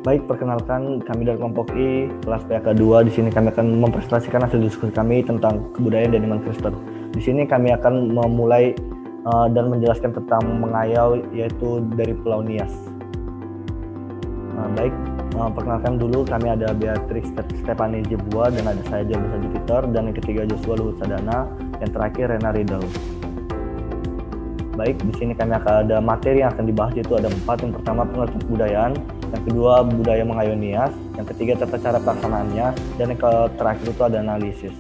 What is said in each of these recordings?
Baik, perkenalkan kami dari kelompok I, kelas PAK 2. Di sini kami akan mempresentasikan hasil diskusi kami tentang kebudayaan dan iman Kristen. Di sini kami akan memulai dan menjelaskan tentang mengayau, yaitu dari Pulau Nias. Baik, perkenalkan dulu kami ada Beatrix Stephanie Jebua, dan ada saya Jalur Jupiter, dan yang ketiga Joshua Luhut Sadana, yang terakhir Rena Riddle. Baik, di sini kami akan ada materi yang akan dibahas, yaitu ada 4. Yang pertama pengertian kebudayaan, yang kedua budaya mengayau Nias, yang ketiga tata cara pelaksanaannya, dan yang terakhir itu ada analisis.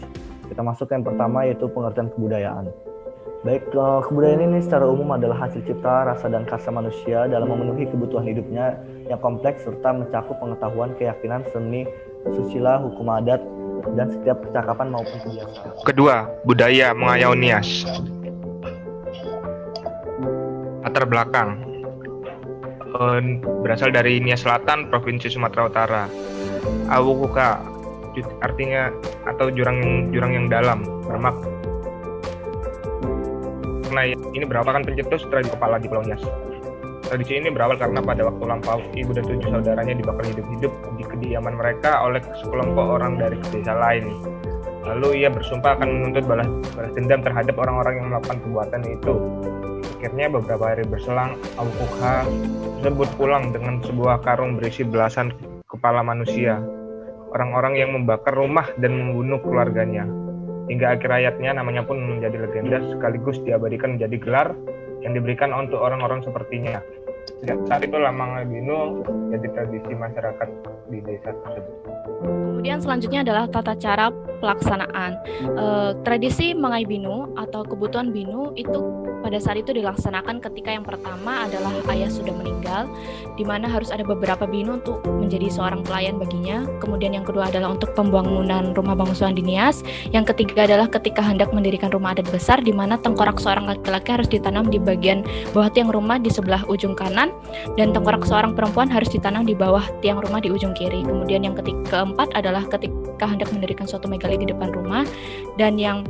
Kita masuk ke yang pertama, yaitu pengertian kebudayaan. Baik, kebudayaan ini secara umum adalah hasil cipta, rasa, dan karsa manusia dalam memenuhi kebutuhan hidupnya yang kompleks serta mencakup pengetahuan, keyakinan, seni, susila, hukum adat, dan setiap percakapan maupun kebiasaan. Kedua, budaya mengayau Nias. Latar belakang berasal dari Nias Selatan, Provinsi Sumatera Utara. Awukuka artinya atau jurang yang dalam, bermakna ini merupakan pencetus tradisi kepala di Pulau Nias. Tradisi ini berawal karena pada waktu lampau ibu dan 7 saudaranya dibakar hidup-hidup di kediaman mereka oleh sekelompok orang dari desa lain. Lalu ia bersumpah akan menuntut balas dendam terhadap orang-orang yang melakukan perbuatan itu. Akhirnya beberapa hari berselang, Awukuka tersebut pulang dengan sebuah karung berisi belasan kepala manusia, orang-orang yang membakar rumah dan membunuh keluarganya. Hingga akhir hayatnya namanya pun menjadi legenda sekaligus diabadikan menjadi gelar yang diberikan untuk orang-orang sepertinya. Sejak saat itu Lamang Binu jadi tradisi masyarakat di desa tersebut. Kemudian selanjutnya adalah tata cara pelaksanaan. Tradisi Mangai Binu atau kebutuhan Binu itu pada saat itu dilaksanakan ketika yang pertama adalah ayah sudah meninggal, di mana harus ada beberapa binu untuk menjadi seorang pelayan baginya. Kemudian yang kedua adalah untuk pembangunan rumah bangsawan di Nias. Yang ketiga adalah ketika hendak mendirikan rumah adat besar, di mana tengkorak seorang laki-laki harus ditanam di bagian bawah tiang rumah di sebelah ujung kanan, dan tengkorak seorang perempuan harus ditanam di bawah tiang rumah di ujung kiri. Kemudian yang keempat adalah ketika hendak mendirikan suatu megali di depan rumah, dan yang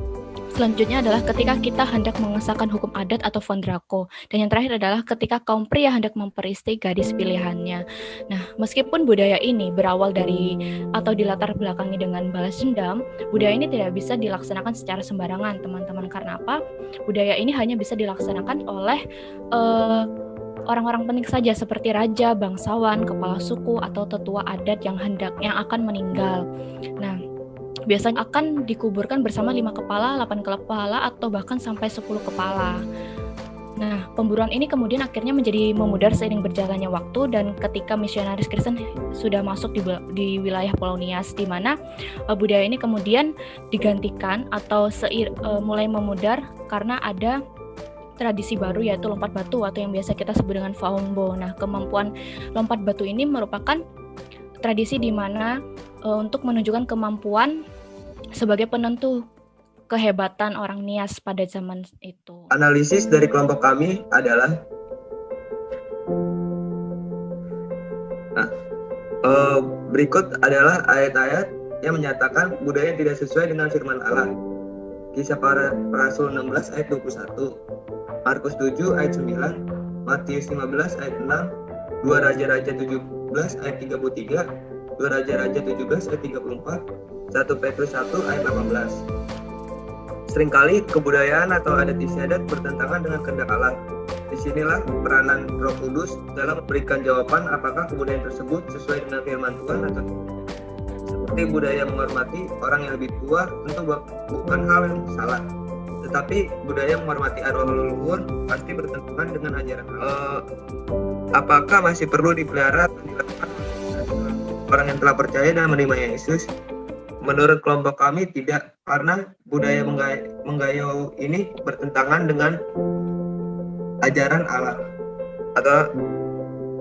selanjutnya adalah ketika kita hendak mengesahkan hukum adat atau fondrako. Dan yang terakhir adalah ketika kaum pria hendak memperistri gadis pilihannya. Nah, meskipun budaya ini berawal dari atau dilatar belakangi dengan balas dendam, budaya ini tidak bisa dilaksanakan secara sembarangan, teman-teman. Karena apa? Budaya ini hanya bisa dilaksanakan oleh orang-orang penting saja, seperti raja, bangsawan, kepala suku, atau tetua adat yang akan meninggal. Nah, biasanya akan dikuburkan bersama 5 kepala, 8 kepala, atau bahkan sampai 10 kepala. Nah, pemburuan ini kemudian akhirnya menjadi memudar seiring berjalannya waktu, dan ketika misionaris Kristen sudah masuk di wilayah Pulau Nias, di mana budaya ini kemudian digantikan atau mulai memudar karena ada tradisi baru, yaitu lompat batu atau yang biasa kita sebut dengan faombo. Nah, kemampuan lompat batu ini merupakan tradisi di mana untuk menunjukkan kemampuan sebagai penentu kehebatan orang Nias pada zaman itu. Analisis dari kelompok kami adalah berikut adalah ayat-ayat yang menyatakan budaya tidak sesuai dengan firman Allah. Kisah para Rasul 16 ayat 21, Markus 7 ayat 9, Matius 15 ayat 6, 2 Raja-Raja 17 ayat 33, 2 Raja-Raja 17 ayat 34, 1 Petrus 1 ayat 18. Seringkali kebudayaan atau adat istiadat bertentangan dengan kehendak Allah. Disinilah peranan Roh Kudus dalam memberikan jawaban apakah kebudayaan tersebut sesuai dengan firman Tuhan atau tidak. Seperti budaya menghormati orang yang lebih tua tentu bukan hal yang salah. Tetapi budaya menghormati arwah leluhur pasti bertentangan dengan ajaran Allah. Apakah masih perlu dipelihara atau dilakukan orang yang telah percaya dan menerima Yesus? Menurut kelompok kami tidak, karena budaya menggayau ini bertentangan dengan ajaran Allah. Atau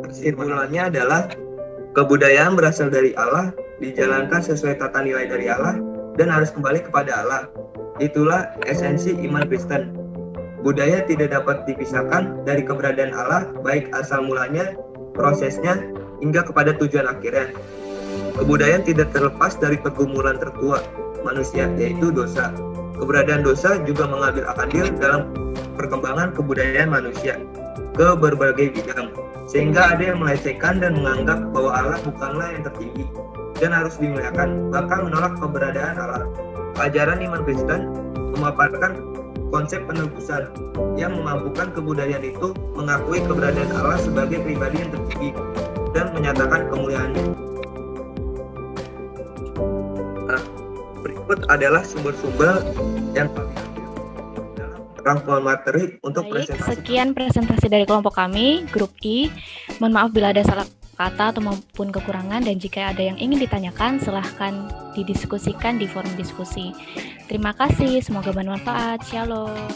kesimpulannya adalah kebudayaan berasal dari Allah, dijalankan sesuai tata nilai dari Allah, dan harus kembali kepada Allah. Itulah esensi iman Kristen. Budaya tidak dapat dipisahkan dari keberadaan Allah, baik asal mulanya, prosesnya, hingga kepada tujuan akhirnya. Kebudayaan tidak terlepas dari pergumulan tertua manusia, yaitu dosa. Keberadaan dosa juga mengambil andil dalam perkembangan kebudayaan manusia ke berbagai bidang, sehingga ada yang melecehkan dan menganggap bahwa Allah bukanlah yang tertinggi dan harus dimuliakan, bahkan menolak keberadaan Allah. Ajaran iman Kristen memaparkan konsep penebusan yang memampukan kebudayaan itu mengakui keberadaan Allah sebagai pribadi yang tertinggi dan menyatakan kemuliaannya. Nah, berikut adalah sumber-sumber yang kami ambil dalam rangkuman materi untuk Baik, presentasi. sekian presentasi dari kelompok kami, grup I. Mohon maaf bila ada salah kata atau maupun kekurangan, dan jika ada yang ingin ditanyakan, silahkan didiskusikan di forum diskusi. Terima kasih, semoga bermanfaat. Shalom.